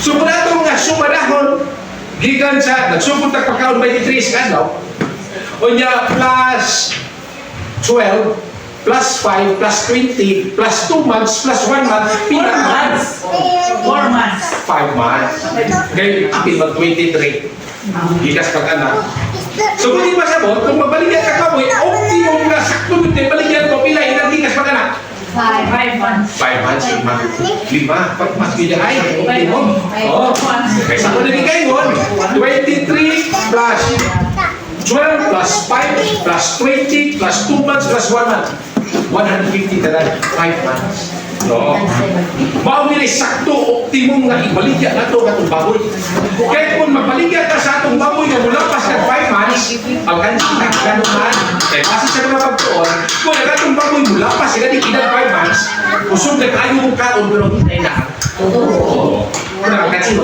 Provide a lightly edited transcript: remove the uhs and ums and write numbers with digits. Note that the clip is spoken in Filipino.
So kung atong nga sumarahon, gikan sa, nagsugod na pagkaon 23 ka daw, o niya plus 12, plus 5, plus 20, plus 2 months, plus 1 month, 4 months. 4 months. 5 months. Ngayon, atin mag 23. Gikas pag-anak. So kung di masabot, kung mabaligyan ka kamoy, optimum na sakto dito, baligyan mo, pila, ilang gikas pag-anak? 5 months. 5 months, 5 months, bila ay, optimum. Oo. Kaya sa kung nagigay mo, 23 plus 12 plus 5 plus 20 plus 2 months plus 1 month. 150 talaga, 5 months. No. Mao nila sakto optimum nga ibaligya nato katong baboy. Kaya kung mabaligya ka sa atong baboy nga mula pa sa 5 months, ang kanang nagkanuhan. Kaya kasi sa mga pagtuon, kung nagatong baboy mula pa sila di kinang 5 months, usog na kayo mong kaon pero hindi na. Oo. Kasi